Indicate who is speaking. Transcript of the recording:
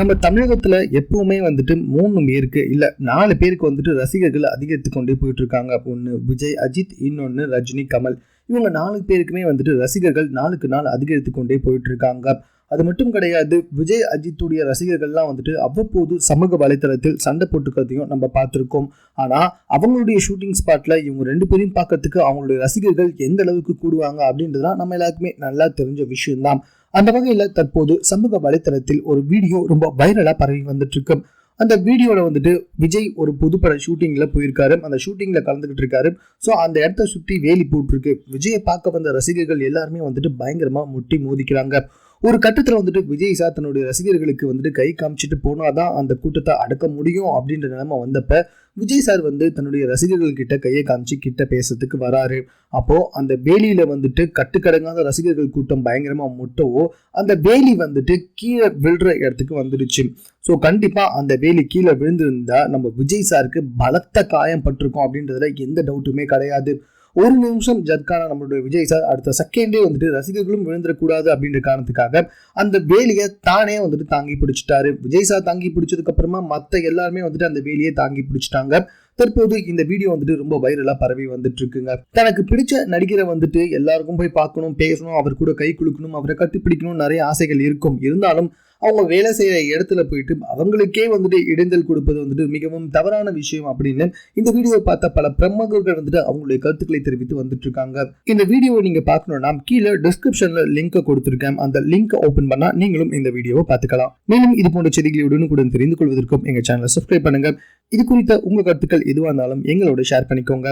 Speaker 1: நம்ம தமிழகத்துல எப்பவுமே வந்துட்டு 3 பேருக்கு இல்ல 4 பேருக்கு வந்துட்டு ரசிகர்கள் அதிகரித்து கொண்டே போயிட்டு இருக்காங்க. ஒன்னு விஜய், அஜித், இன்னொன்னு ரஜினி, கமல். இவங்க 4 பேருக்குமே வந்துட்டு ரசிகர்கள் நாளுக்கு நாள் அதிகரித்து கொண்டே போயிட்டு இருக்காங்க. அது மட்டும் கிடையாது, விஜய் அஜித்துடைய ரசிகர்கள்லாம் வந்துட்டு அவ்வப்போது சமூக வலைத்தளத்தில் சண்டை போட்டுக்கிறதையும் நம்ம பார்த்துருக்கோம். ஆனா அவங்களுடைய ஷூட்டிங் ஸ்பாட்ல இவங்க 2 பேரையும் பார்க்கறதுக்கு அவங்களுடைய ரசிகர்கள் எந்த அளவுக்கு கூடுவாங்க அப்படின்றதுலாம் நம்ம எல்லாருக்குமே நல்லா தெரிஞ்ச விஷயம்தான். அந்த வகையில தற்போது சமூக வலைத்தளத்தில் ஒரு வீடியோ ரொம்ப வைரலா பரவி வந்துட்டு இருக்கு. அந்த வீடியோல வந்துட்டு விஜய் ஒரு புதுப்பட ஷூட்டிங்ல போயிருக்காரு. அந்த ஷூட்டிங்ல கலந்துகிட்டு இருக்காரு. ஸோ அந்த இடத்த சுற்றி வேலி போட்டிருக்கு. விஜயை பார்க்க வந்த ரசிகர்கள் எல்லாருமே வந்துட்டு பயங்கரமா முட்டி மோதிக்கிறாங்க. ஒரு கட்டத்துல வந்துட்டு விஜய் சார் தன்னுடைய ரசிகர்களுக்கு வந்துட்டு கை காமிச்சிட்டு போனாதான் அந்த கூட்டத்தை அடக்க முடியும் அப்படின்ற நிலைமை வந்தப்ப விஜய் சார் வந்து தன்னுடைய ரசிகர்கள் கிட்ட கையை காமிச்சு கிட்ட பேசுறதுக்கு வராரு. அப்போ அந்த வேலியில வந்துட்டு கட்டுக்கடங்காத ரசிகர்கள் கூட்டம் பயங்கரமா முட்டவோ அந்த வேலி வந்துட்டு கீழே விழுற இடத்துக்கு வந்துடுச்சு. ஸோ கண்டிப்பா அந்த வேலி கீழே விழுந்திருந்தா நம்ம விஜய் சாருக்கு பலத்த காயம் பட்டிருக்கோம் அப்படின்றதுல எந்த டவுட்டுமே கிடையாது. ஒரு நிமிஷம் ஜர்க்கான நம்மளுடைய விஜய் சார் அடுத்த செகண்டே வந்துட்டு ரசிகர்களும் விழுந்துடக்கூடாது அப்படின்ற காரணத்துக்காக அந்த வேலியை தானே வந்துட்டு தாங்கி பிடிச்சிட்டாரு. விஜய் சார் தாங்கி பிடிச்சதுக்கு அப்புறமா மற்ற எல்லாருமே வந்துட்டு அந்த வேலியை தாங்கி பிடிச்சிட்டாங்க. தற்போது இந்த வீடியோ வந்துட்டு ரொம்ப வைரலா பரவி வந்துட்டு இருக்குங்க. தனக்கு பிடிச்ச நடிகரை வந்துட்டு எல்லாருக்கும் போய் பார்க்கணும், பேசணும், அவர் கூட கை குலுக்கணும், அவரை கட்டிப்பிடிக்கணும் நிறைய ஆசைகள் இருக்கும். இருந்தாலும் அவங்க வேலை செய்யற இடத்துல போயிட்டு அவங்களுக்கே வந்துட்டு இடைஞ்சல் கொடுப்பது வந்துட்டு மிகவும் தவறான விஷயம் அப்படின்னு இந்த வீடியோவை பார்த்த பல பிரமுகர்கள் வந்துட்டு அவங்களுடைய கருத்துக்களை தெரிவித்து வந்துட்டு இருக்காங்க. இந்த வீடியோவை நீங்க பார்க்கணும்னா கீழே டிஸ்கிரிப்ஷன்ல லிங்க் கொடுத்திருக்கேன். அந்த லிங்க் ஓபன் பண்ணா நீங்களும் இந்த வீடியோவை பார்த்துக்கலாம். மேலும் இது போன்ற செய்திகளை உடனுக்குடன் தெரிந்து கொள்வதற்கும் எங்க சேனலை சப்ஸ்கிரைப் பண்ணுங்க. இது குறித்த உங்க கருத்துக்கள் எதுவாக இருந்தாலும் எங்களோட ஷேர் பண்ணிக்கோங்க.